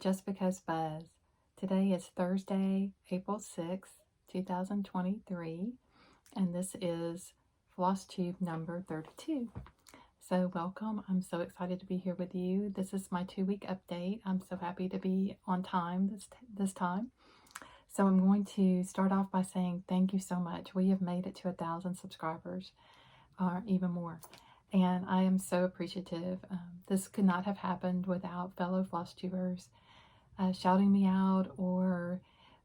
Just Because Buzz. Today is Thursday, April 6th, 2023, and this is FlossTube number 32. So welcome. I'm so excited to be here with you. This is my 2-week update. I'm so happy to be on time this time. So I'm going to start off by saying thank you so much. We have made it to 1,000 subscribers, or even more. And I am so appreciative. This could not have happened without fellow FlossTubers shouting me out, or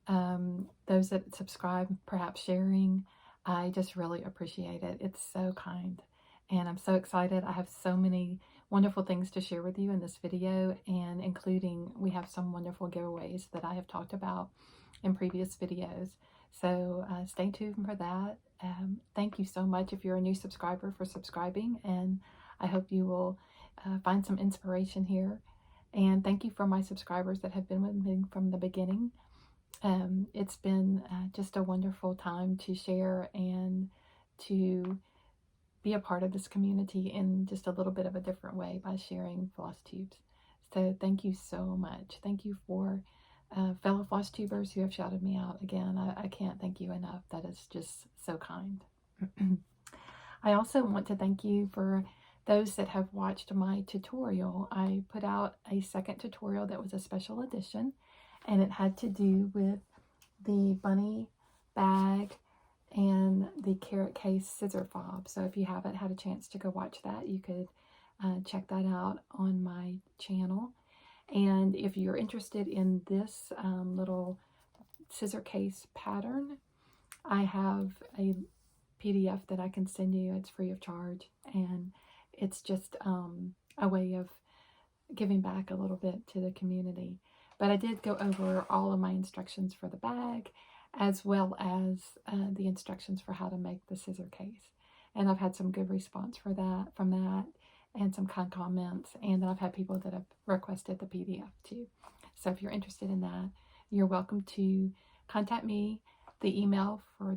those that subscribe perhaps sharing. I just really appreciate it. It's so kind. And I'm so excited. I have so many wonderful things to share with you in this video, and including we have some wonderful giveaways that I have talked about in previous videos. So stay tuned for that. Thank you so much if you're a new subscriber for subscribing, and I hope you will find some inspiration here. And thank you for my subscribers that have been with me from the beginning. It's been just a wonderful time to share and to be a part of this community in just a little bit of a different way by sharing FlossTubes. So thank you so much. Thank you for fellow FlossTubers who have shouted me out. Again, I can't thank you enough. That is just so kind. I also want to thank you for those that have watched my tutorial. I put out a second tutorial that was a special edition, and it had to do with the bunny bag and the carrot case scissor fob. So if you haven't had a chance to go watch that, you could check that out on my channel. And if you're interested in this little scissor case pattern, I have a PDF that I can send you. It's free of charge, and it's just a way of giving back a little bit to the community. But I did go over all of my instructions for the bag, as well as the instructions for how to make the scissor case. And I've had some good response from that, and some kind comments, and I've had people that have requested the PDF too. So if you're interested in that, you're welcome to contact me. The email for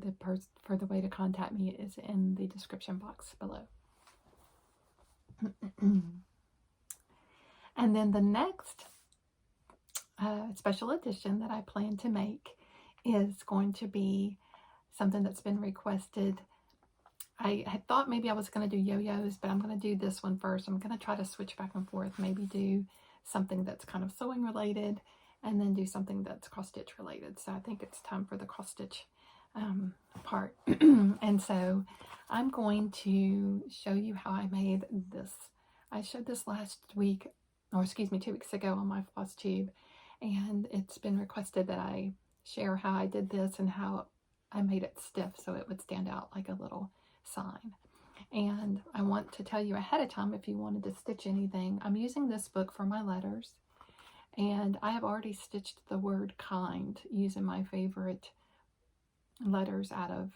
the way to contact me is in the description box below. And then the next special edition that I plan to make is going to be something that's been requested. I had thought maybe I was going to do yo-yos, but I'm going to do this one first. I'm going to try to switch back and forth, maybe do something that's kind of sewing related, and then do something that's cross-stitch related. So I think it's time for the cross-stitch part. And so I'm going to show you how I made this. I showed this last week, or excuse me, 2 weeks ago on my FlossTube, and it's been requested that I share how I did this and how I made it stiff so it would stand out like a little sign. And I want to tell you ahead of time, if you wanted to stitch anything, I'm using this book for my letters, and I have already stitched the word kind using my favorite letters out of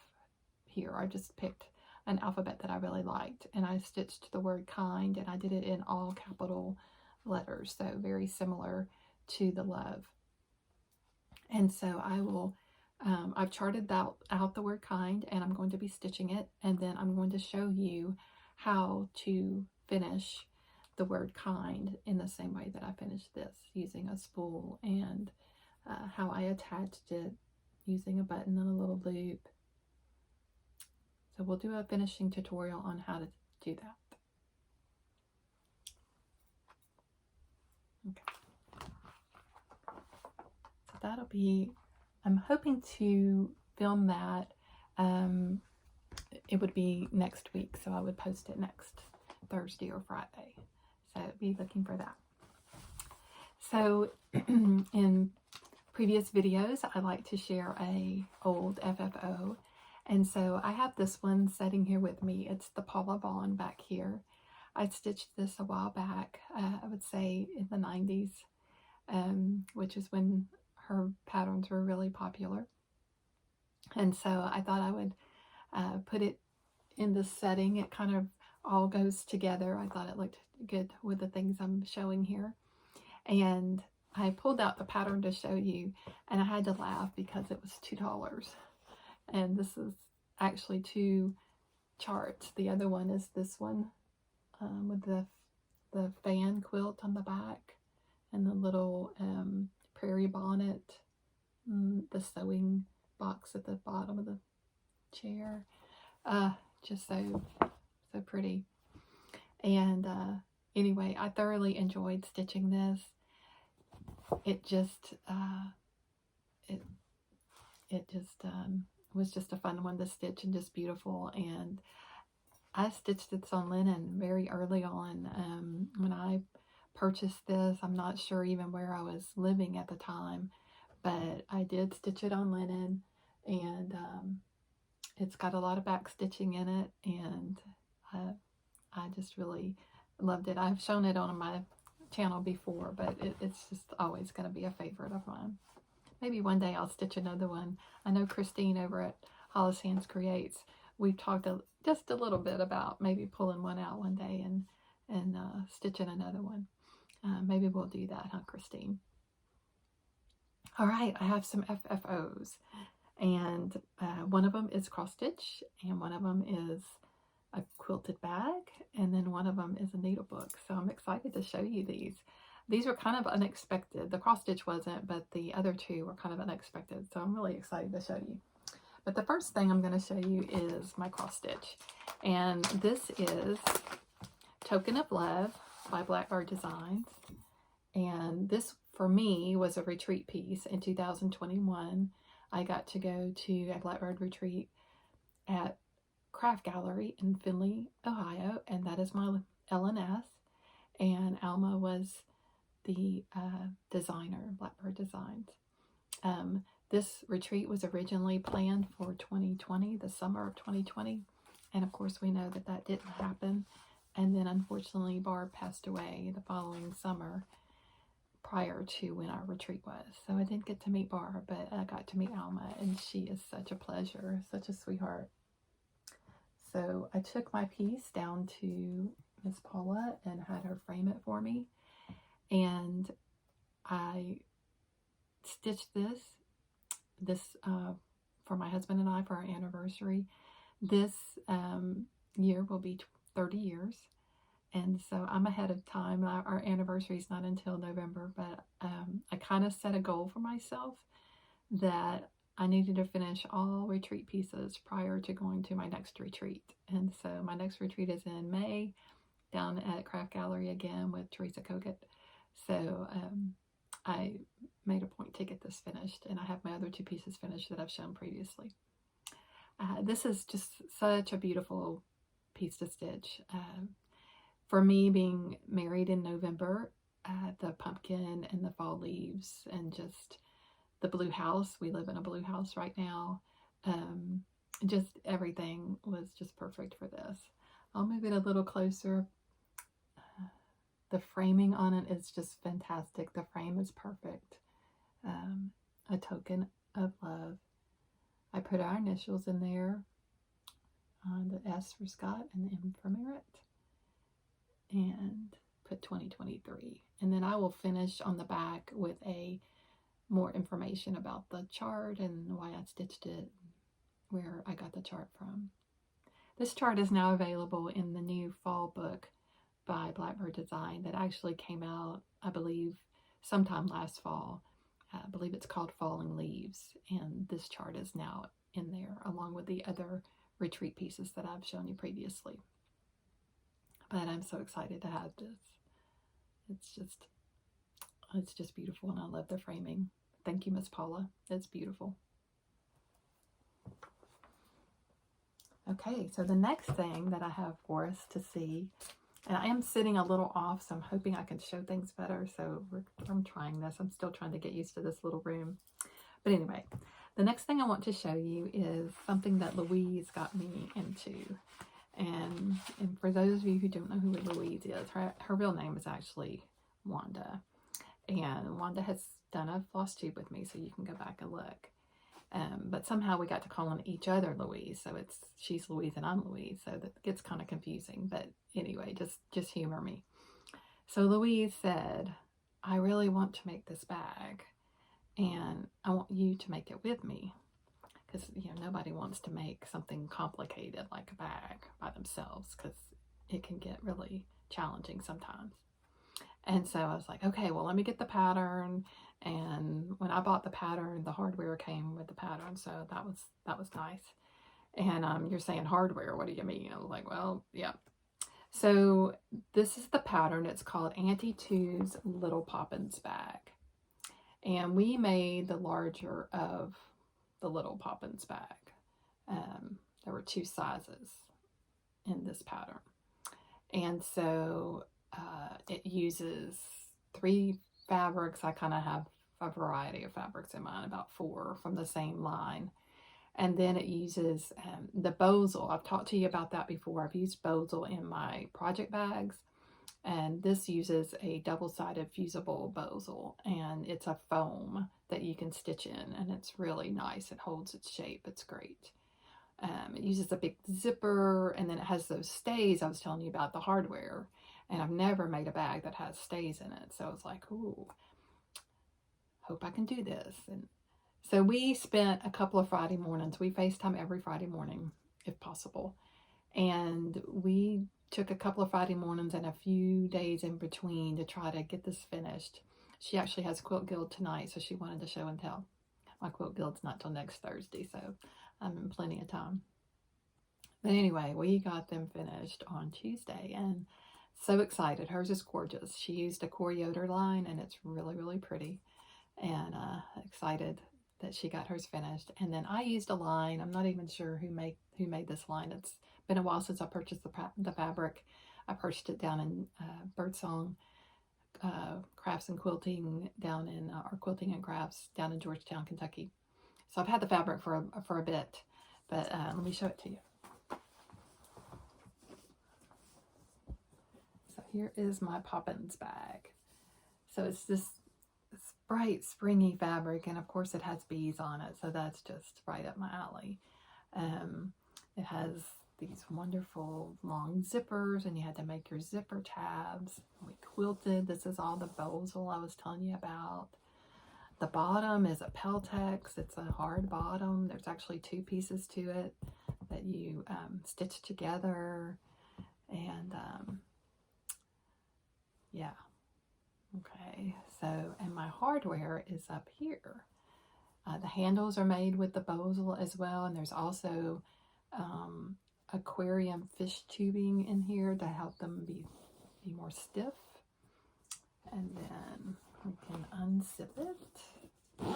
here. I just picked an alphabet that I really liked, and I stitched the word kind, and I did it in all capital letters, so very similar to the love. And so I will I've charted out the word kind, and I'm going to be stitching it, and then I'm going to show you how to finish the word kind in the same way that I finished this, using a spool, and how I attached it using a button and a little loop. So we'll do a finishing tutorial on how to do that. Okay. So that'll be, I'm hoping to film that. It would be next week, so I would post it next Thursday or Friday. So be looking for that. So in previous videos, I like to share a old FFO. And so I have this one sitting here with me. It's the Paula Vaughn back here. I stitched this a while back, I would say in the 90s, which is when her patterns were really popular. And so I thought I would put it in this setting. It kind of all goes together. I thought it looked good with the things I'm showing here. And I pulled out the pattern to show you, and I had to laugh because it was $2. And this is actually 2 charts. The other one is this one with the fan quilt on the back, and the little fairy bonnet, the sewing box at the bottom of the chair. Just so pretty. And anyway, I thoroughly enjoyed stitching this. It just was just a fun one to stitch and just beautiful. And I stitched this on linen very early on. When I purchased this, I'm not sure even where I was living at the time, but I did stitch it on linen, and it's got a lot of back stitching in it, and I just really loved it. I've shown it on my channel before, but it's just always going to be a favorite of mine. Maybe one day I'll stitch another one. I know Christine over at Hollis Hands Creates, we've talked just a little bit about maybe pulling one out one day and stitching another one. Maybe we'll do that, huh, Christine? All right, I have some FFOs, and one of them is cross stitch, and one of them is a quilted bag, and then one of them is a needlebook. So I'm excited to show you these. These were kind of unexpected. The cross stitch wasn't, but the other two were kind of unexpected. So I'm really excited to show you. But the first thing I'm going to show you is my cross stitch. And this is Token of Love by Blackbird Designs. And this, for me, was a retreat piece in 2021. I got to go to a Blackbird retreat at Craft Gallery in Findlay, Ohio, and that is my LNS. And Alma was the designer, Blackbird Designs. This retreat was originally planned for 2020, the summer of 2020, and of course we know that that didn't happen. And then unfortunately Barb passed away the following summer prior to when our retreat was. So I didn't get to meet Barb, but I got to meet Alma, and she is such a pleasure, such a sweetheart. So I took my piece down to Miss Paula and had her frame it for me, and I stitched this for my husband and I for our anniversary. This year will be 30 years, and so I'm ahead of time. Our anniversary is not until November, but I kind of set a goal for myself that I needed to finish all retreat pieces prior to going to my next retreat. And so my next retreat is in May down at Craft Gallery again with Teresa Kogut. So I made a point to get this finished, and I have my other two pieces finished that I've shown previously. This is just such a beautiful piece to stitch. For me, being married in November, the pumpkin and the fall leaves and just the blue house, we live in a blue house right now, just everything was just perfect for this. I'll move it a little closer. The framing on it is just fantastic. The frame is perfect. A token of love. I put our initials in there, the S for Scott and the M for Merritt, and put 2023. And then I will finish on the back with more information about the chart and why I stitched it, where I got the chart from. This chart is now available in the new fall book by Blackbird Design that actually came out, I believe, sometime last fall. I believe it's called Falling Leaves, and this chart is now in there along with the other retreat pieces that I've shown you previously. But I'm so excited to have this. It's just beautiful, and I love the framing. Thank you, Miss Paula. It's beautiful. Okay, so the next thing that I have for us to see, and I am sitting a little off, so I'm hoping I can show things better. So I'm trying this. I'm still trying to get used to this little room. But anyway, the next thing I want to show you is something that Louise got me into. And for those of you who don't know who Louise is, her real name is actually Wanda. And Wanda has done a FlossTube with me, so you can go back and look. But somehow we got to calling each other Louise, so she's Louise and I'm Louise, so that gets kind of confusing. But anyway, just humor me. So Louise said, I really want to make this bag, and I want you to make it with me, because nobody wants to make something complicated like a bag by themselves, because it can get really challenging sometimes. And so I was like, okay, well, let me get the pattern. And when I bought the pattern, the hardware came with the pattern, so that was nice. And you're saying hardware, what do you mean? I was like, well, yeah. So this is the pattern. It's called Auntie 2's Little Poppins bag. And we made the larger of the Little Poppins bag. There were 2 sizes in this pattern. And so it uses 3 fabrics. I kind of have a variety of fabrics in mine, about 4 from the same line. And then it uses the Bozal. I've talked to you about that before. I've used Bozal in my project bags. And this uses a double-sided fusible Bozal. And it's a foam that you can stitch in. And it's really nice. It holds its shape. It's great. It uses a big zipper. And then it has those stays I was telling you about, the hardware. And I've never made a bag that has stays in it. So I was like, ooh, hope I can do this. And so we spent a couple of Friday mornings. We FaceTime every Friday morning, if possible. And we took a couple of Friday mornings and a few days in between to try to get this finished. She actually has Quilt Guild tonight, so she wanted to show and tell. My Quilt Guild's not till next Thursday, so I'm in plenty of time. But anyway, we got them finished on Tuesday, and so excited. Hers is gorgeous. She used a Core Yoder line, and it's really, really pretty. And excited that she got hers finished. And then I used a line. I'm not even sure who made this line. It's been a while since I purchased the fabric. I purchased it down in Birdsong Crafts and Quilting down in or Quilting and Crafts down in Georgetown, Kentucky. So I've had the fabric for a bit, but let me show it to you. So here is my Poppins bag. So it's this bright springy fabric, and of course it has bees on it, so that's just right up my alley. It has these wonderful long zippers, and you had to make your zipper tabs. We quilted. This is all the Bozal I was telling you about. The bottom is a Peltex. It's a hard bottom. There's actually 2 pieces to it that you stitch together, and yeah. Okay, so, and my hardware is up here. The handles are made with the Bozal as well, and there's also aquarium fish tubing in here to help them be more stiff. And then we can unzip it. And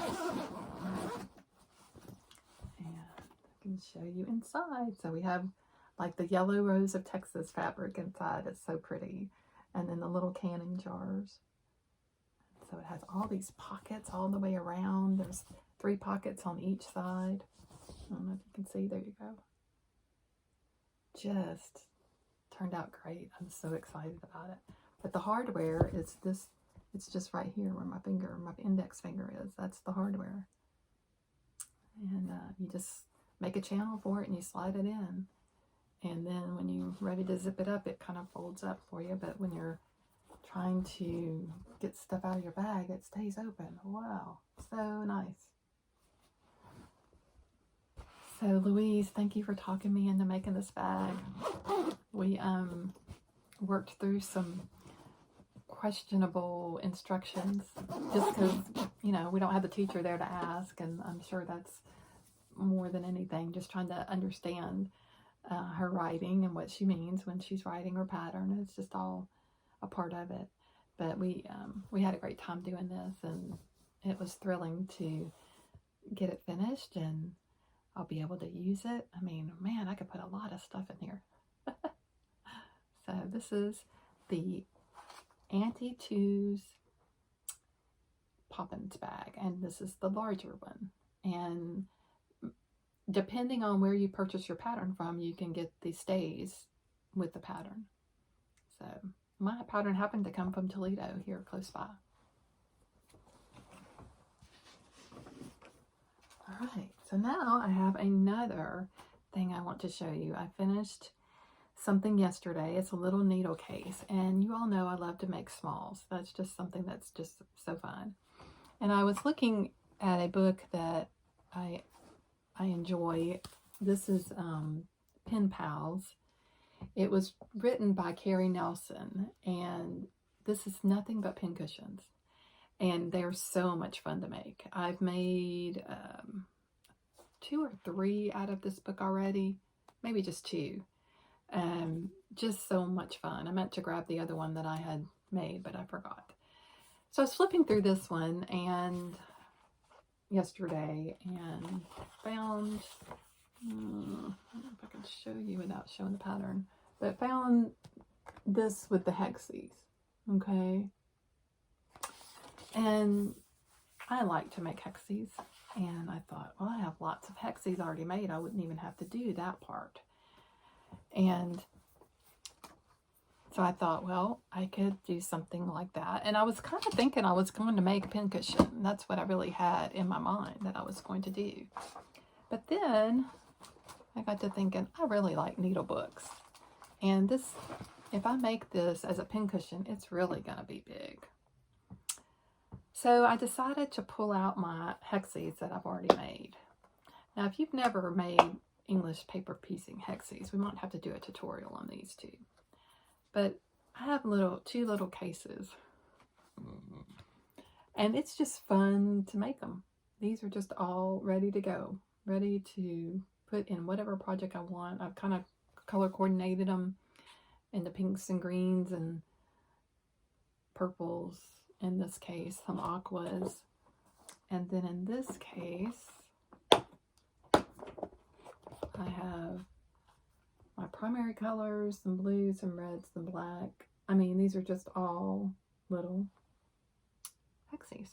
I can show you inside. So we have like the yellow rose of Texas fabric inside. It's so pretty. And then the little canning jars. So it has all these pockets all the way around. There's 3 pockets on each side. I don't know if you can see. There you go. Just turned out great. I'm so excited about it. But the hardware is this. It's just right here where my index finger is. That's the hardware. And you just make a channel for it and you slide it in. And then when you're ready to zip it up, it kind of folds up for you. But when you're trying to get stuff out of your bag, it stays open. Wow, so nice. So Louise, thank you for talking me into making this bag. We worked through some questionable instructions just because, you know, we don't have the teacher there to ask, and I'm sure that's more than anything, just trying to understand her writing and what she means when she's writing her pattern. It's just all a part of it. But we had a great time doing this, and it was thrilling to get it finished, and I'll be able to use it. I mean, man, I could put a lot of stuff in here. So this is the Auntie 2's Poppins bag, and this is the larger one. And depending on where you purchase your pattern from, you can get the stays with the pattern. So my pattern happened to come from Toledo, here close by. All right, so now I have another thing I want to show you. I finished something yesterday. It's a little needle case, and you all know I love to make smalls. That's just something that's just so fun. And I was looking at a book that I enjoy. This is Pen Pals. It was written by Carrie Nelson, and this is nothing but pincushions. And they're so much fun to make. I've made 2 or 3 out of this book already. Maybe just 2. Just so much fun. I meant to grab the other one that I had made, but I forgot. So I was flipping through this one and yesterday and found, I don't know if I can show you without showing the pattern, but found this with the Hexies, okay? And I like to make Hexies, and I thought, well, I have lots of Hexies already made. I wouldn't even have to do that part. And so I thought, well, I could do something like that. And I was kind of thinking I was going to make a pincushion. That's what I really had in my mind that I was going to do. But then I got to thinking, I really like Needlebooks. And this, if I make this as a pincushion, it's really going to be big. So I decided to pull out my Hexies that I've already made. Now, if you've never made English paper piecing Hexies, we might have to do a tutorial on these too. But I have 2 little cases. And it's just fun to make them. These are just all ready to go. Ready to put in whatever project I want. I've kind of color coordinated them into pinks and greens and purples. In this case, some aquas. And then in this case, I have my primary colors, some blues, some reds, some black. I mean, these are just all little Hexies.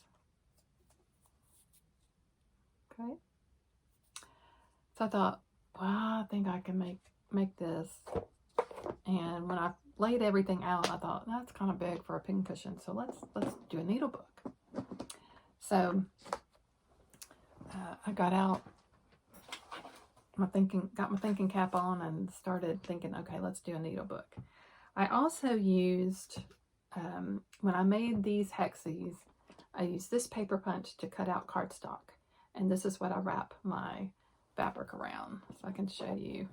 Okay. So I thought, wow, I think I can make this. And when I laid everything out, I thought that's kind of big for a pincushion. So let's do a Needlebook. So I got out got my thinking cap on and started thinking, okay, let's do a Needlebook. I also used, when I made these Hexies, I used this paper punch to cut out cardstock. And this is what I wrap my fabric around. So I can show you.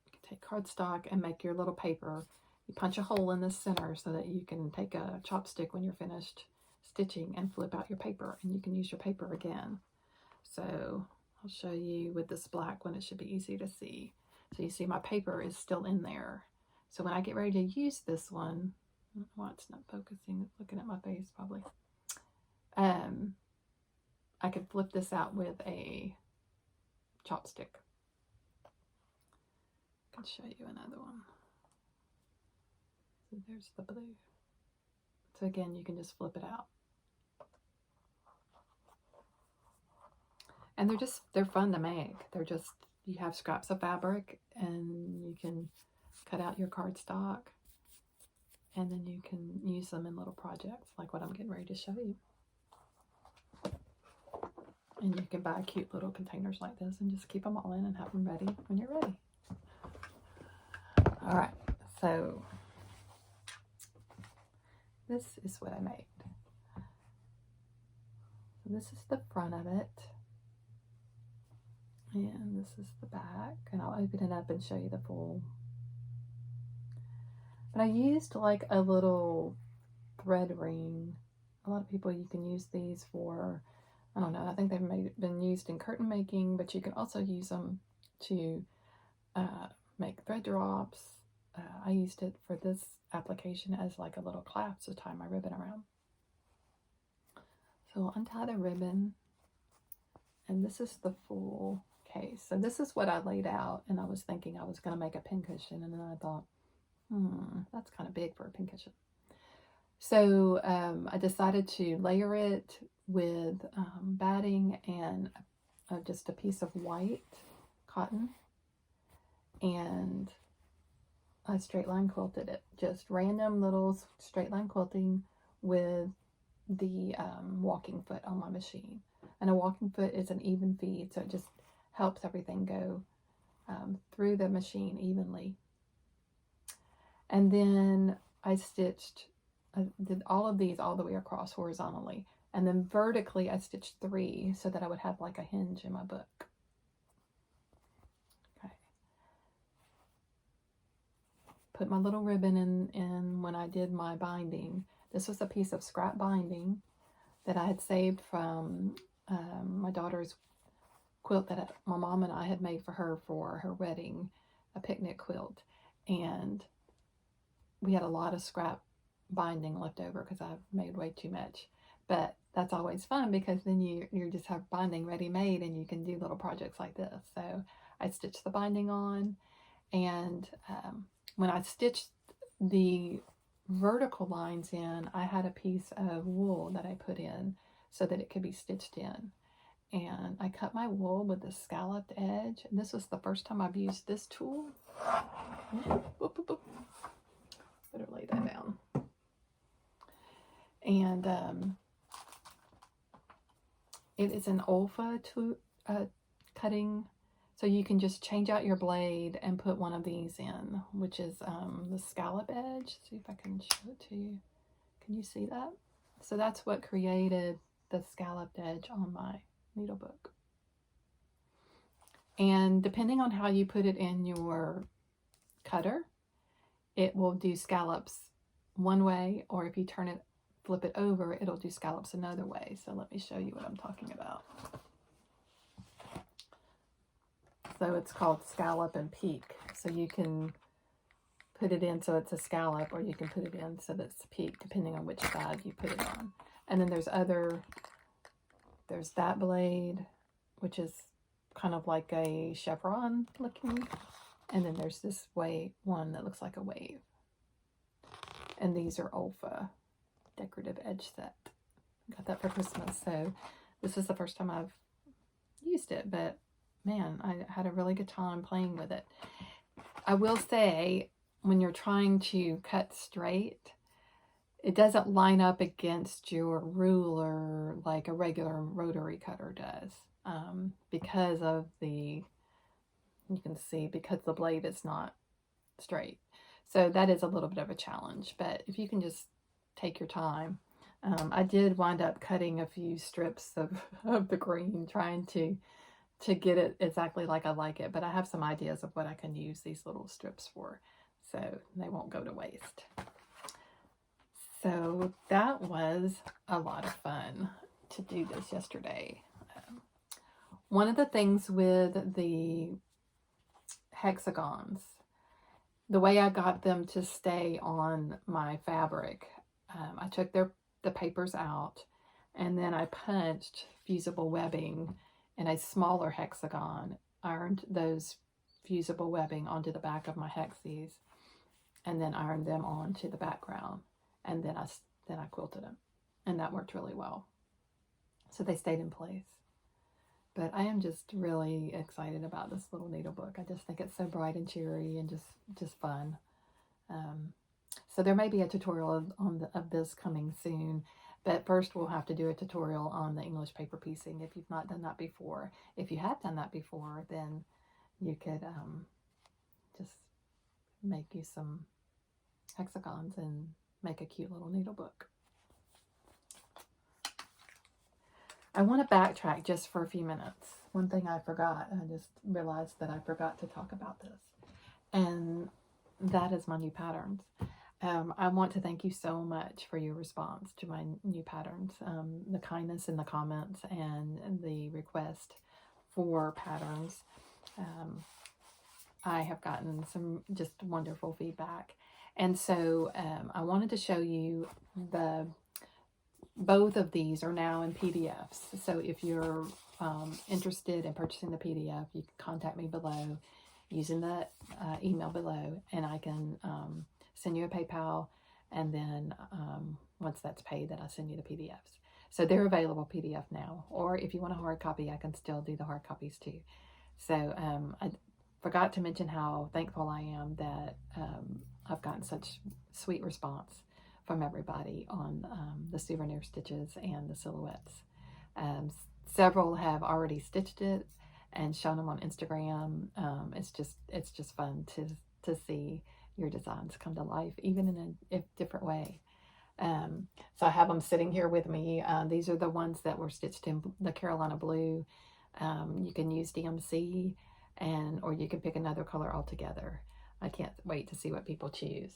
You can take cardstock and make your little paper. You punch a hole in the center so that you can take a chopstick when you're finished stitching and flip out your paper. And you can use your paper again. So I'll show you with this black one, it should be easy to see. So you see my paper is still in there. So when I get ready to use this one, well, it's not focusing, it's looking at my face probably. I could flip this out with a chopstick. I can show you another one. So there's the blue. So again, you can just flip it out. And they're fun to make. They're just, you have scraps of fabric and you can cut out your cardstock and then you can use them in little projects like what I'm getting ready to show you. And you can buy cute little containers like this and just keep them all in and have them ready when you're ready. All right, so this is what I made. So this is the front of it. And this is the back, and I'll open it up and show you the full. But I used like a little thread ring. A lot of people, you can use these for, I don't know, I think they've been used in curtain making, but you can also use them to make thread drops. I used it for this application as like a little clasp to tie my ribbon around. So I'll untie the ribbon, and this is the full case. So this is what I laid out, and I was thinking I was going to make a pincushion, and then I thought, that's kind of big for a pincushion. So I decided to layer it with batting and just a piece of white cotton, and I straight line quilted it. Just random little straight line quilting with the walking foot on my machine. And a walking foot is an even feed, so it just helps everything go through the machine evenly. And then I did all of these all the way across horizontally. And then vertically I stitched 3 so that I would have like a hinge in my book. Okay. put my little ribbon in when I did my binding. This was a piece of scrap binding that I had saved from my daughter's quilt that my mom and I had made for her wedding, a picnic quilt. And we had a lot of scrap binding left over because I made way too much. But that's always fun because then you just have binding ready made and you can do little projects like this. So I stitched the binding on, and when I stitched the vertical lines in, I had a piece of wool that I put in so that it could be stitched in. And I cut my wool with the scalloped edge. And this was the first time I've used this tool. Boop, boop, boop. Better lay that down. And it is an Olfa cutting. So you can just change out your blade and put one of these in, which is the scallop edge. See if I can show it to you. Can you see that? So that's what created the scalloped edge on my Needlebook. And depending on how you put it in your cutter, it will do scallops one way, or if you flip it over, it'll do scallops another way. So let me show you what I'm talking about. So it's called scallop and peak. So you can put it in so it's a scallop, or you can put it in so that it's a peak, depending on which side you put it on. And then there's that blade, which is kind of like a chevron looking. And then there's this one that looks like a wave. And these are Olfa decorative edge set. Got that for Christmas. So this is the first time I've used it, but man, I had a really good time playing with it. I will say, when you're trying to cut straight, it doesn't line up against your ruler like a regular rotary cutter does, because of you can see, because the blade is not straight. So that is a little bit of a challenge, but if you can just take your time. I did wind up cutting a few strips of the green, trying to get it exactly like I like it, but I have some ideas of what I can use these little strips for, so they won't go to waste. So that was a lot of fun to do this yesterday. One of the things with the hexagons, the way I got them to stay on my fabric, I took the papers out, and then I punched fusible webbing in a smaller hexagon, ironed those fusible webbing onto the back of my Hexies, and then ironed them onto the background, and then I quilted them, and that worked really well. So they stayed in place. But I am just really excited about this little Needlebook. I just think it's so bright and cheery and just fun. So there may be a tutorial of this coming soon, but first we'll have to do a tutorial on the English paper piecing if you've not done that before. If you have done that before, then you could just make you some hexagons and make a cute little Needlebook. I want to backtrack just for a few minutes. One thing I forgot, I just realized that I forgot to talk about this, and that is my new patterns. I want to thank you so much for your response to my new patterns, the kindness in the comments and the request for patterns. I have gotten some just wonderful feedback, and so I wanted to show you both of these are now in PDFs. So if you're interested in purchasing the PDF, you can contact me below using the email below, and I can send you a PayPal, and then once that's paid, then I send you the PDFs. So they're available PDF now, or if you want a hard copy, I can still do the hard copies too. So I forgot to mention how thankful I am that I've gotten such sweet response from everybody on the souvenir stitches and the silhouettes. Several have already stitched it and shown them on Instagram. It's just fun to see your designs come to life, even in a different way. So I have them sitting here with me. These are the ones that were stitched in the Carolina blue. You can use DMC, or you can pick another color altogether. I can't wait to see what people choose.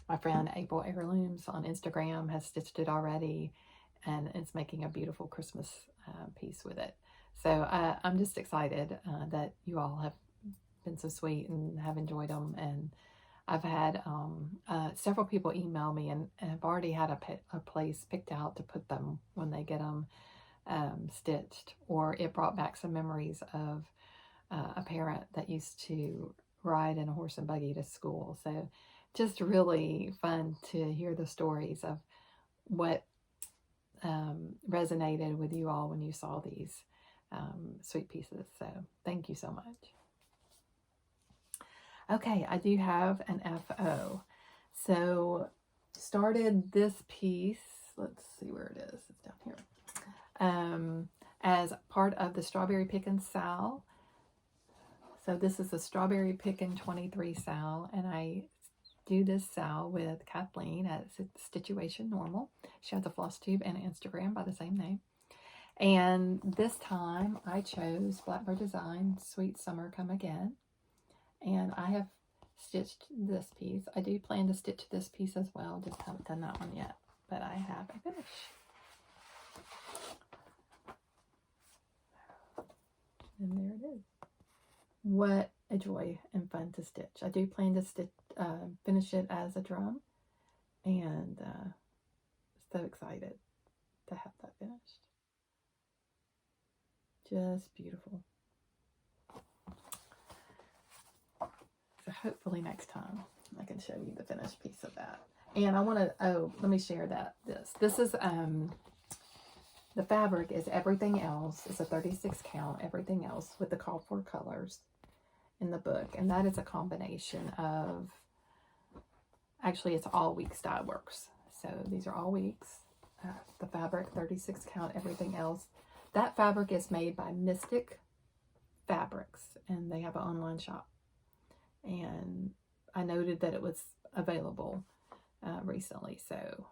My friend April Heirlooms on Instagram has stitched it already, and it's making a beautiful Christmas piece with it. So I'm just excited that you all have been so sweet and have enjoyed them. And I've had several people email me and have already had a place picked out to put them when they get them stitched, or it brought back some memories of a parent that used to ride in a horse and buggy to school. So just really fun to hear the stories of what resonated with you all when you saw these sweet pieces. So thank you so much. Okay, I do have an FO. So started this piece, let's see where it is, it's down here, as part of the Strawberry Pickin' Sal. So this is the Strawberry Pickin' 23 Sal, and I do this Sal with Kathleen at Stitchuation Normal. She has a FlossTube and an Instagram by the same name. And this time I chose Blackbird Design Sweet Summer Come Again. And I have stitched this piece. I do plan to stitch this piece as well, just haven't done that one yet, but I have a finish. And there it is. What a joy and fun to stitch. I do plan to stitch, finish it as a drum, and so excited to have that finished. Just beautiful. So hopefully next time I can show you the finished piece of that. And I want to, let me share this is, the fabric is Everything Else. It's a 36 count, Everything Else, with the call for colors in the book. And that is a combination of, actually it's all weeks dye works. So these are all weeks. The fabric, 36 count, Everything Else. That fabric is made by Mystic Fabrics, and they have an online shop. And I noted that it was available recently, so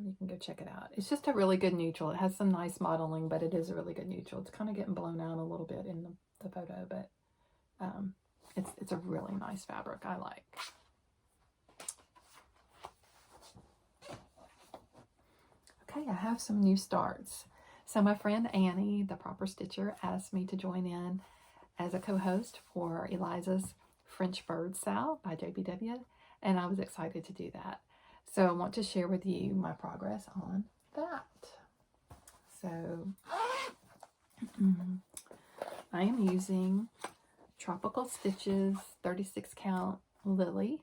you can go check it out. It's just a really good neutral. It has some nice modeling, but it is a really good neutral. It's kind of getting blown out a little bit in the photo, but it's a really nice fabric. I like. Okay, I have some new starts. So my friend Annie, the Proper Stitcher, asked me to join in as a co-host for Eliza's French Bird Sal by JBW, and I was excited to do that. So I want to share with you my progress on that. So I am using Tropical Stitches 36 count Lily.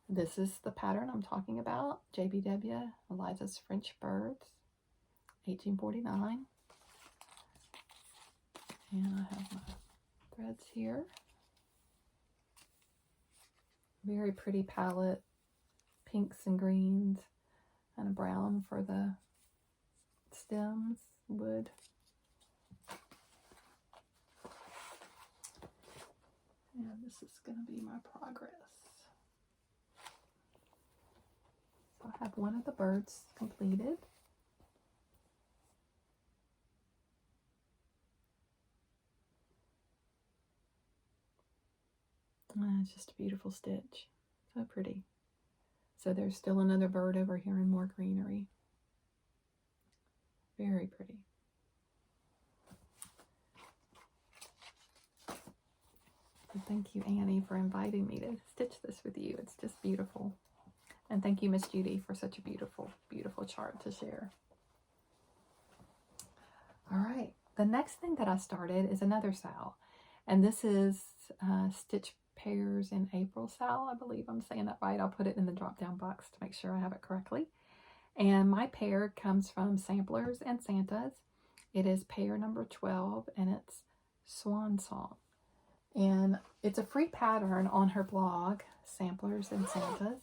This is the pattern I'm talking about, JBW, Eliza's French Birds, 1849. And I have my threads here. Very pretty palette, pinks and greens, and a brown for the stems, wood. And this is going to be my progress. So I have one of the birds completed. It's just a beautiful stitch. So pretty. So there's still another bird over here and more greenery. Very pretty. So thank you, Annie, for inviting me to stitch this with you. It's just beautiful. And thank you, Miss Judy, for such a beautiful, beautiful chart to share. All right. The next thing that I started is another Sal. And this is Stitch Pairs in April Sal. I believe I'm saying that right. I'll put it in the drop-down box to make sure I have it correctly. And my pair comes from Samplers and Santas. It is pair number 12, and it's Swan Song. And it's a free pattern on her blog, Samplers and Santas.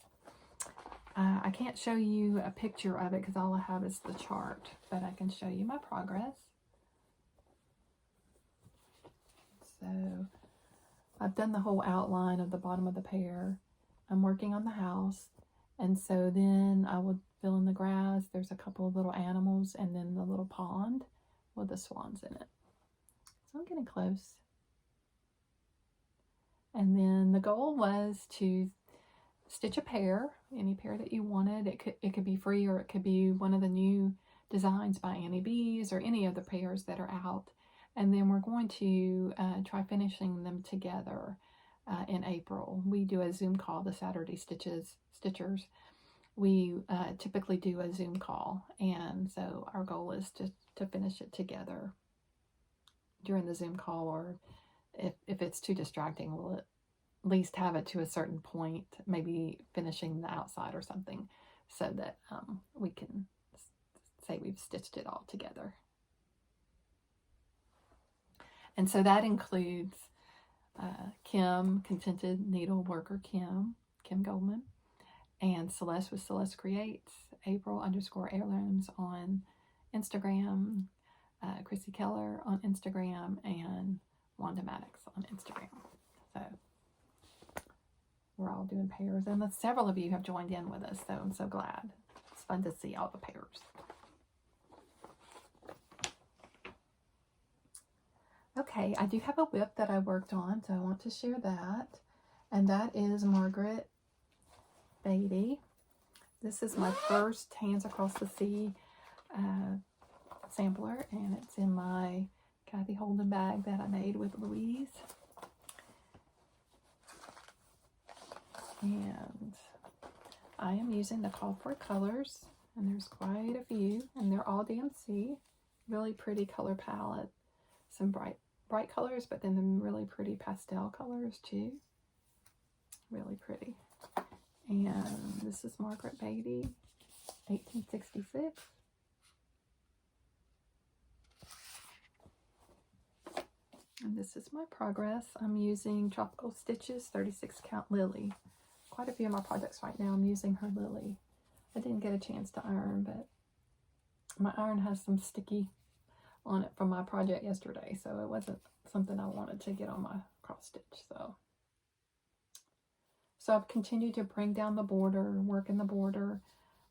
I can't show you a picture of it because all I have is the chart, but I can show you my progress. So I've done the whole outline of the bottom of the pair. I'm working on the house, and so then I would fill in the grass. There's a couple of little animals, and then the little pond with the swans in it. So I'm getting close. And then the goal was to stitch a pair, any pair that you wanted. It could be free, or it could be one of the new designs by Auntie Bees, or any of the pairs that are out. And then we're going to try finishing them together in April. We do a Zoom call, the Saturday Stitchers. We typically do a Zoom call, and so our goal is to finish it together during the Zoom call, or if it's too distracting, we'll at least have it to a certain point, maybe finishing the outside or something, so that we can say we've stitched it all together. And so that includes Kim, Contented Needle Worker Kim Goldman, and Celeste with Celeste Creates, April_heirlooms on Instagram, Chrissy Keller on Instagram, and Wanda Maddox on Instagram. So we're all doing pairs, and several of you have joined in with us, so I'm so glad. It's fun to see all the pairs. Okay, I do have a whip that I worked on, so I want to share that. And that is Margaret Beatty. This is my first Hands Across the Sea sampler, and it's in my Kathy Holden bag that I made with Louise. And I am using the call for colors, and there's quite a few, and they're all DMC. Really pretty color palette. Some bright colors, but then some really pretty pastel colors too. Really pretty. And this is Margaret Beatty, 1866. And this is my progress. I'm using Tropical Stitches 36 count Lily. Quite a few of my projects right now I'm using her Lily. I didn't get a chance to iron, but my iron has some sticky on it from my project yesterday, so it wasn't something I wanted to get on my cross stitch. So I've continued to bring down the border, work in the border.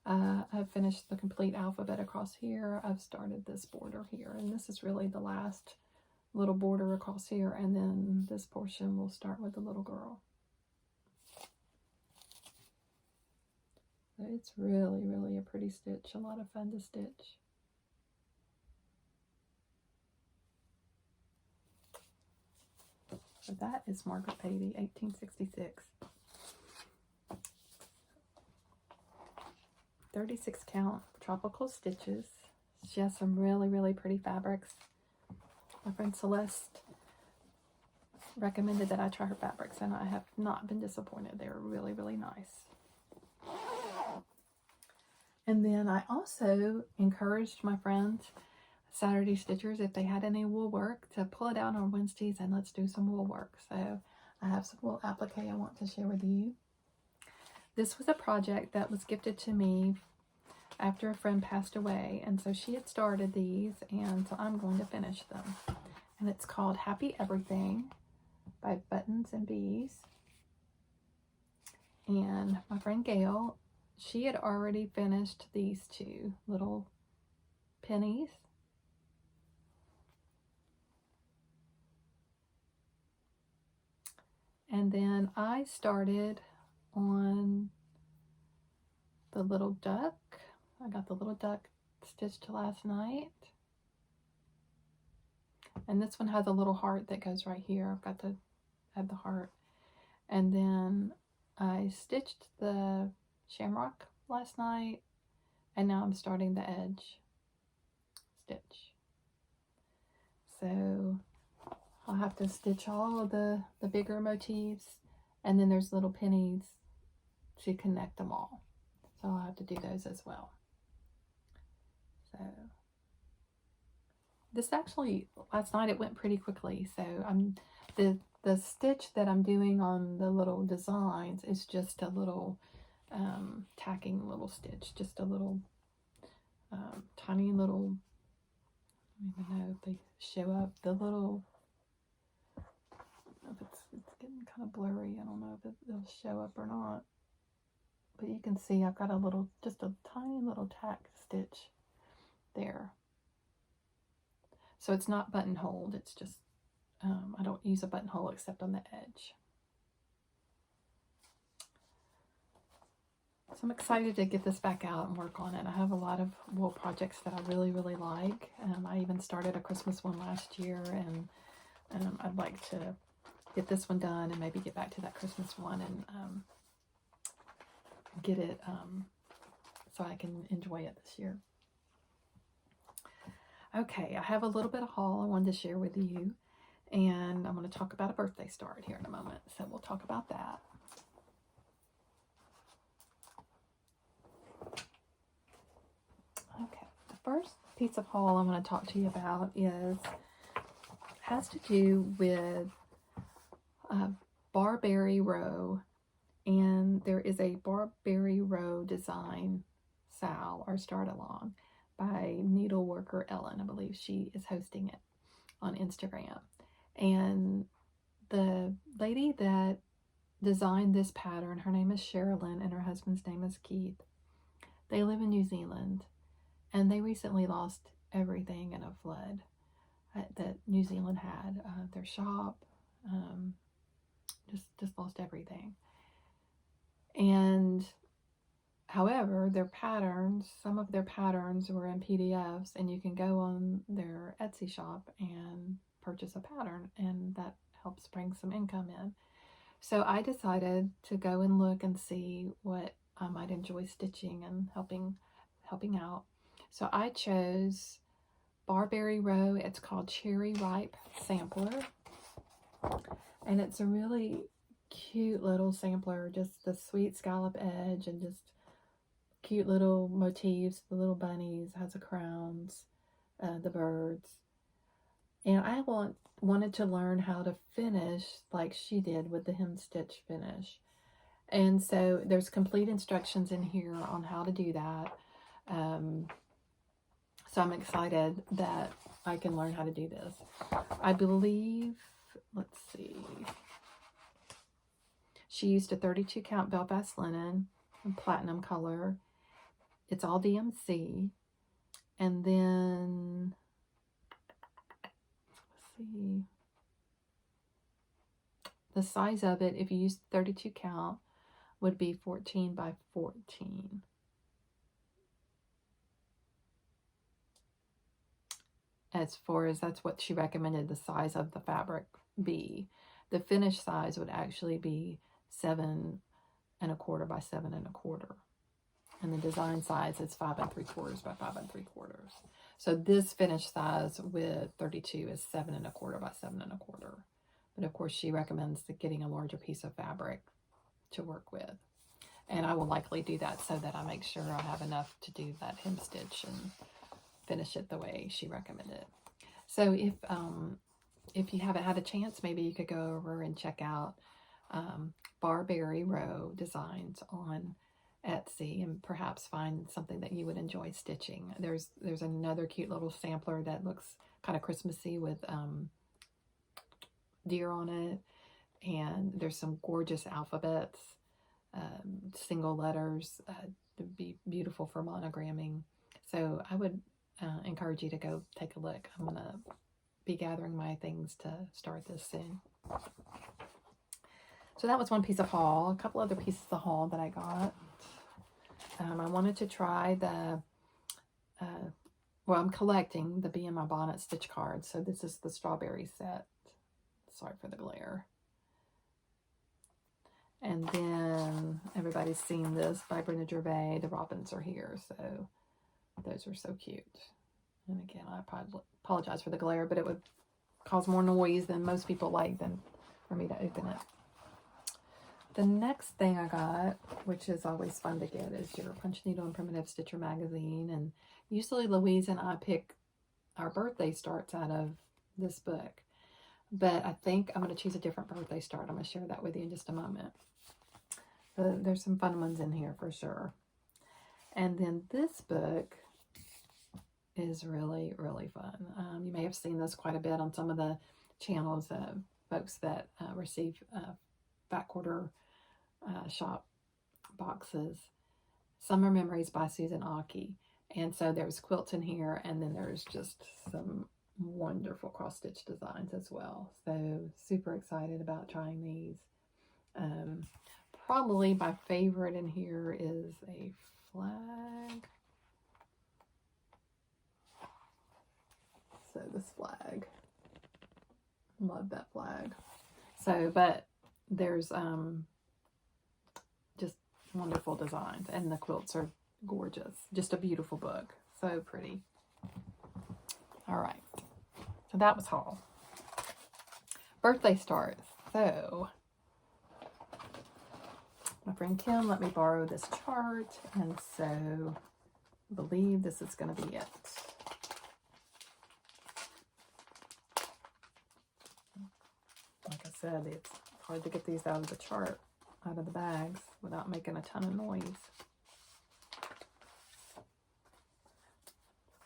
I've finished the complete alphabet across here. I've started this border here, and this is really the last little border across here, and then this portion will start with the little girl. So it's really, really a pretty stitch, a lot of fun to stitch. So that is Margaret Beatty, 1866. 36 count Tropical Stitches. She has some really, really pretty fabrics. My friend Celeste recommended that I try her fabrics, and I have not been disappointed. They're really, really nice. And then I also encouraged my friends, Saturday Stitchers, if they had any wool work, to pull it out on Wednesdays and let's do some wool work. So I have some wool applique I want to share with you. This was a project that was gifted to me after a friend passed away, and so she had started these, and so I'm going to finish them. And it's called Happy Everything by Buttons and Bees. And my friend Gail, she had already finished these two little pennies. And then I started on the little duck. I got the little duck stitched last night. And this one has a little heart that goes right here. I've got to add the heart. And then I stitched the shamrock last night, and now I'm starting the edge stitch. So I'll have to stitch all of the bigger motifs, and then there's little pennies to connect them all. So I'll have to do those as well. So this actually, last night it went pretty quickly. So the stitch that I'm doing on the little designs is just a little tacking little stitch, just a little tiny little, I don't even know if they show up, the little, if it's getting kind of blurry, I don't know if it'll show up or not, but you can see I've got a little, just a tiny little tack stitch there. So it's not buttonholed, it's just, I don't use a buttonhole except on the edge. So I'm excited to get this back out and work on it. I have a lot of wool projects that I really, really like. I even started a Christmas one last year, and I'd like to get this one done and maybe get back to that Christmas one and get it so I can enjoy it this year. Okay, I have a little bit of haul I wanted to share with you, and I'm going to talk about a birthday start here in a moment, so we'll talk about that. Okay, the first piece of haul I'm going to talk to you about has to do with Barberry Row, and there is a Barberry Row design sal or start along by needleworker Ellen. I believe she is hosting it on Instagram, and the lady that designed this pattern, her name is Sherilyn and her husband's name is Keith. They live in New Zealand, and they recently lost everything in a flood that New Zealand had. Their shop, just lost everything. And however, their patterns, some of their patterns were in PDFs, and you can go on their Etsy shop and purchase a pattern, and that helps bring some income in. So I decided to go and look and see what I might enjoy stitching and helping out. So I chose Barberry Row. It's called Cherry Ripe Sampler, and it's a really cute little sampler, just the sweet scallop edge and just cute little motifs. The little bunnies, has the crowns, the birds. And I wanted to learn how to finish like she did with the hem stitch finish. And so there's complete instructions in here on how to do that. So I'm excited that I can learn how to do this. I believe, let's see, she used a 32 count Belfast linen in platinum color. It's all DMC. And then, let's see, the size of it, if you use 32 count, would be 14 by 14. As far as that's what she recommended the size of the fabric be. The finished size would actually be 7 1/4 by 7 1/4. And the design size is 5 3/4 by 5 3/4. So this finished size with 32 is 7 1/4 by 7 1/4. But of course she recommends getting a larger piece of fabric to work with. And I will likely do that so that I make sure I have enough to do that hem stitch and finish it the way she recommended. So if you haven't had a chance, maybe you could go over and check out Barberry Row Designs on Etsy and perhaps find something that you would enjoy stitching. There's another cute little sampler that looks kind of Christmassy with deer on it, and there's some gorgeous alphabets, single letters to be beautiful for monogramming. So I would encourage you to go take a look. I'm going to be gathering my things to start this soon. So that was one piece of haul. A couple other pieces of haul that I got. I wanted to try the, well, I'm collecting the Bee in My Bonnet stitch cards. So this is the strawberry set. Sorry for the glare. And then everybody's seen this by Brenda Gervais. The robins are here. So those are so cute. And again, I apologize for the glare, but it would cause more noise than most people like than for me to open it. The next thing I got, which is always fun to get, is your Punch Needle and Primitive Stitcher magazine. And usually Louise and I pick our birthday starts out of this book. But I think I'm going to choose a different birthday start. I'm going to share that with you in just a moment. But there's some fun ones in here for sure. And then this book is really, really fun. You may have seen this quite a bit on some of the channels of folks that receive Fat Quarter shop boxes. Summer Memories by Susan Auntie. And so there's quilts in here, and then there's just some wonderful cross-stitch designs as well. So super excited about trying these. Probably my favorite in here is a flag. So this flag, love that flag. So, but there's just wonderful designs, and the quilts are gorgeous. Just a beautiful book. So pretty. All right. So that was haul. Birthday starts. So my friend Kim let me borrow this chart, and so I believe this is going to be it. Like I said, it's hard to get these out of the chart, out of the bags, without making a ton of noise.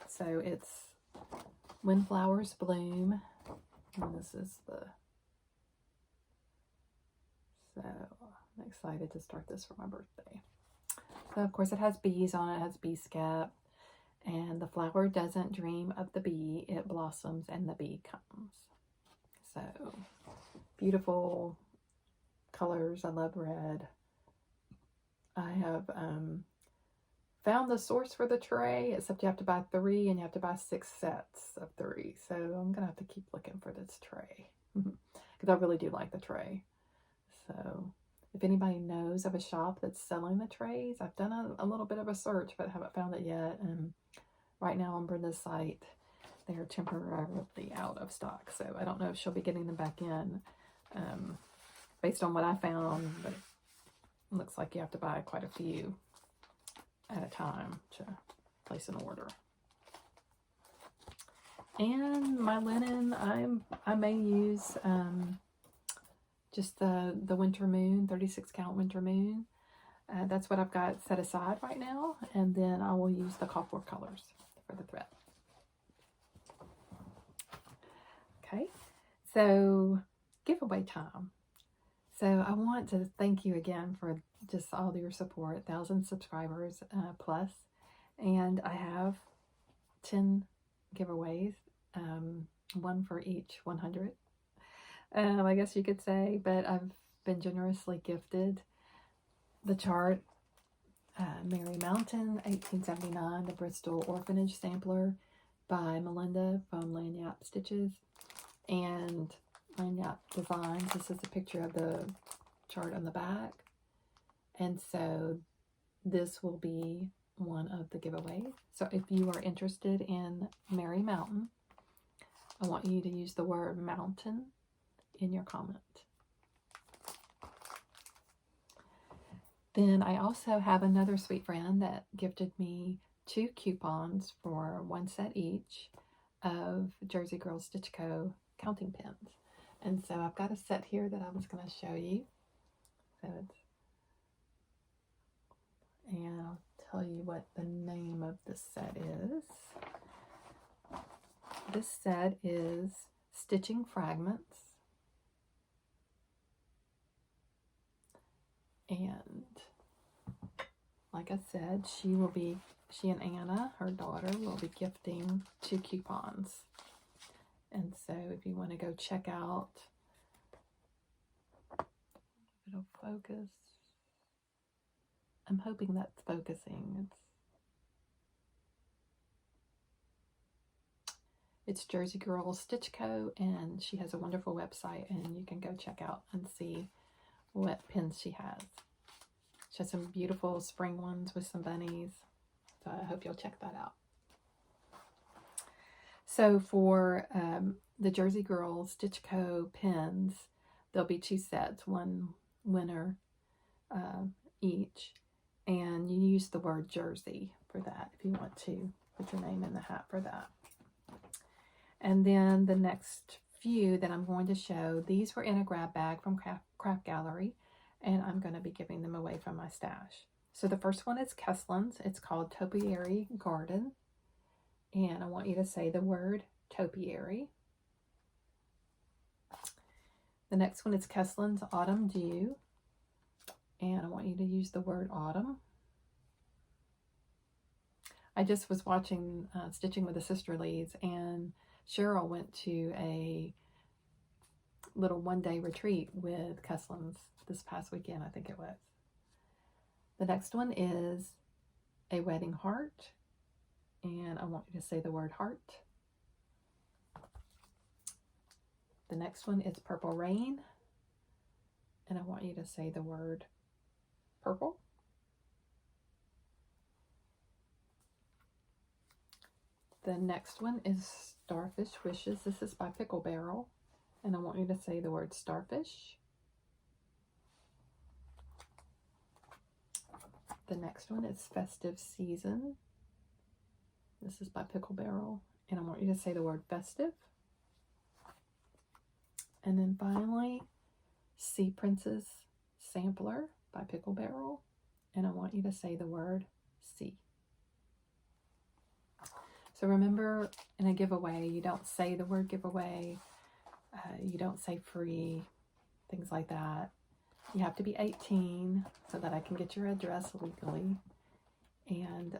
So it's When Flowers Bloom, and this is the, so I'm excited to start this for my birthday. So of course it has bees on it, it has bee scap, and the flower doesn't dream of the bee, it blossoms and the bee comes. So beautiful colors. I love red. I have found the source for the tray, except you have to buy 3 and you have to buy 6 sets of 3. So I'm gonna have to keep looking for this tray because I really do like the tray. So if anybody knows of a shop that's selling the trays, I've done a little bit of a search, but haven't found it yet. And right now on Brenda's site, they are temporarily out of stock. So I don't know if she'll be getting them back in based on what I found, but it looks like you have to buy quite a few at a time to place an order. And my linen, I may use just the Winter Moon, 36 count Winter Moon. That's what I've got set aside right now. And then I will use the Copper colors for the thread. Okay, so giveaway time. So I want to thank you again for just all your support, 1,000 subscribers plus. And I have 10 giveaways, one for each 100. I guess you could say, but I've been generously gifted the chart, Mary Mountain, 1879, the Bristol Orphanage Sampler by Melinda from Lanyap Stitches, and Lanyap Designs. This is a picture of the chart on the back, and so this will be one of the giveaways. So if you are interested in Mary Mountain, I want you to use the word mountain in your comment. Then I also have another sweet friend that gifted me 2 coupons for 1 set each of Jersey Girl Stitch Co. counting pins. And so I've got a set here that I was going to show you. So it's, and I'll tell you what the name of this set is. This set is Stitching Fragments. And like I said, she and Anna, her daughter, will be gifting 2 coupons. And so if you want to go check out, it'll focus. I'm hoping that's focusing. It's Jersey Girl Stitch Co. And she has a wonderful website, and you can go check out and see what pins she has. She has some beautiful spring ones with some bunnies. So I hope you'll check that out. So for the Jersey Girl Stitch Co. pins, there'll be 2 sets, 1 winner each. And you use the word Jersey for that if you want to put your name in the hat for that. And then the next few that I'm going to show, these were in a grab bag from Craft Gallery, and I'm going to be giving them away from my stash. So the first one is Kesslin's. It's called Topiary Garden. And I want you to say the word topiary. The next one is Kesslin's Autumn Dew. And I want you to use the word autumn. I just was watching Stitching with the Sisterlies, and Cheryl went to a little 1-day retreat with Kesslin's this past weekend, I think it was. The next one is a wedding heart, and I want you to say the word heart. The next one is purple rain, and I want you to say the word purple. The next one is starfish wishes. This is by Pickle Barrel, and I want you to say the word starfish. The next one is festive season. This is by Pickle Barrel, and I want you to say the word festive. And then finally, Sea Princess Sampler by Pickle Barrel, and I want you to say the word sea. So remember, in a giveaway, you don't say the word giveaway, you don't say free, things like that. You have to be 18 so that I can get your address legally, and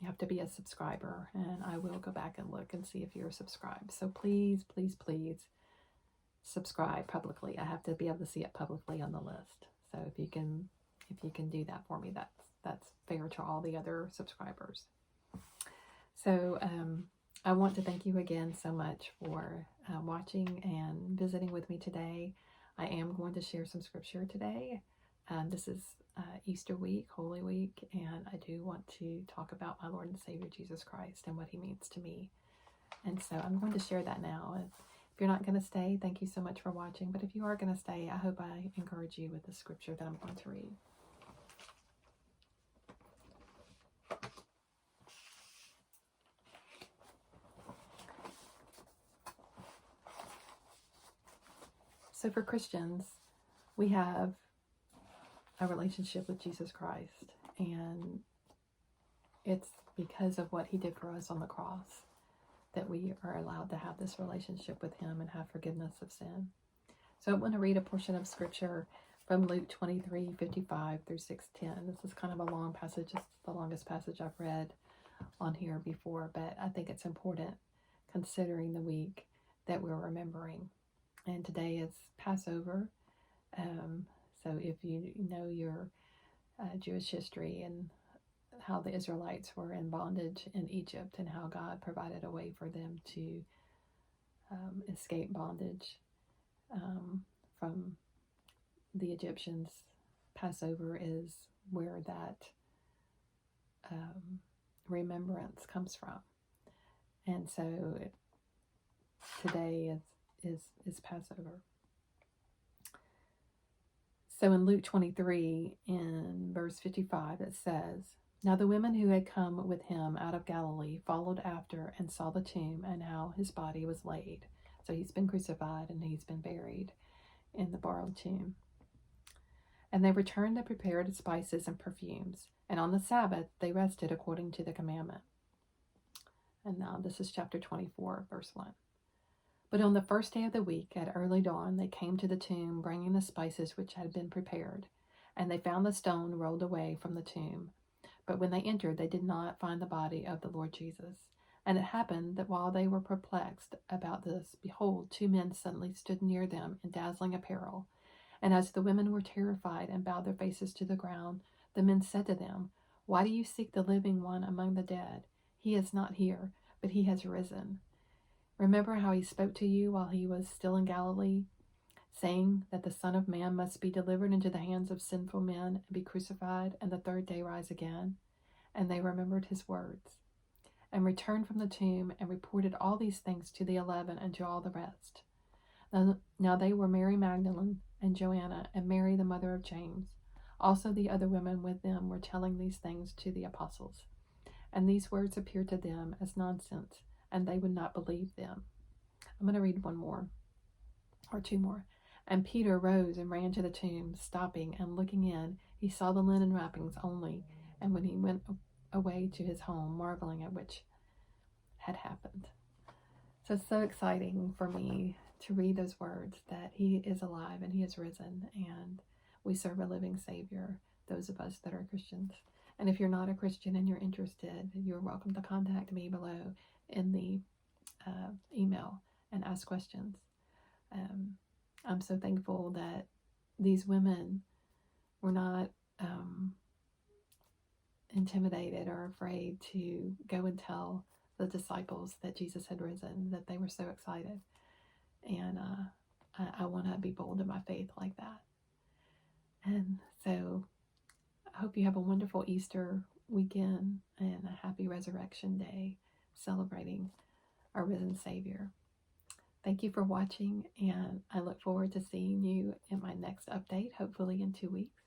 you have to be a subscriber, and I will go back and look and see if you're subscribed. So please, please, please subscribe publicly. I have to be able to see it publicly on the list. So if you can do that for me, that's fair to all the other subscribers. So I want to thank you again so much for watching and visiting with me today. I am going to share some scripture today. This is Easter week, Holy Week, and I do want to talk about my Lord and Savior Jesus Christ and what he means to me. And so I'm going to share that now. If you're not going to stay, thank you so much for watching. But if you are going to stay, I hope I encourage you with the scripture that I'm going to read. So for Christians, we have a relationship with Jesus Christ, and it's because of what he did for us on the cross that we are allowed to have this relationship with him and have forgiveness of sin. So I want to read a portion of scripture from Luke 23:55 through 6:10. This is kind of a long passage. It's the longest passage I've read on here before, but I think it's important considering the week that we're remembering. And today is Passover. So if you know your Jewish history and how the Israelites were in bondage in Egypt and how God provided a way for them to escape bondage from the Egyptians, Passover is where that remembrance comes from. And so today is Passover. So in Luke 23, in verse 55, it says, "Now the women who had come with him out of Galilee followed after and saw the tomb and how his body was laid." So he's been crucified and he's been buried in the borrowed tomb. "And they returned and prepared spices and perfumes. And on the Sabbath they rested according to the commandment." And now this is chapter 24, verse 1. "But on the first day of the week, at early dawn, they came to the tomb, bringing the spices which had been prepared. And they found the stone rolled away from the tomb. But when they entered, they did not find the body of the Lord Jesus. And it happened that while they were perplexed about this, behold, two men suddenly stood near them in dazzling apparel. And as the women were terrified and bowed their faces to the ground, the men said to them, 'Why do you seek the living one among the dead? He is not here, but he has risen. Remember how he spoke to you while he was still in Galilee, saying that the Son of Man must be delivered into the hands of sinful men and be crucified, and the third day rise again.' And they remembered his words, and returned from the tomb, and reported all these things to the 11 and to all the rest. Now they were Mary Magdalene, and Joanna, and Mary the mother of James. Also the other women with them were telling these things to the apostles. And these words appeared to them as nonsense, and they would not believe them." I'm going to read one more, or two more. "And Peter rose and ran to the tomb, stopping and looking in. He saw the linen wrappings only, and when he went away to his home, marveling at which had happened." So it's so exciting for me to read those words, that he is alive and he is risen, and we serve a living Savior, those of us that are Christians. And if you're not a Christian and you're interested, you're welcome to contact me below in the email and ask questions. I'm so thankful that these women were not intimidated or afraid to go and tell the disciples that Jesus had risen, that they were so excited. And I want to be bold in my faith like that. And so I hope you have a wonderful Easter weekend and a happy Resurrection Day, celebrating our risen Savior. Thank you for watching, and I look forward to seeing you in my next update, hopefully in 2 weeks.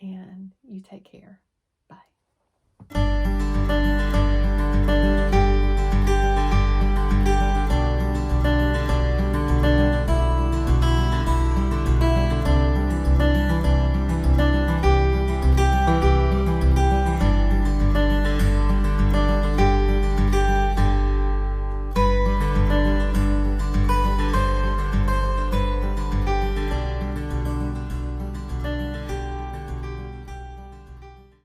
And you take care. Bye.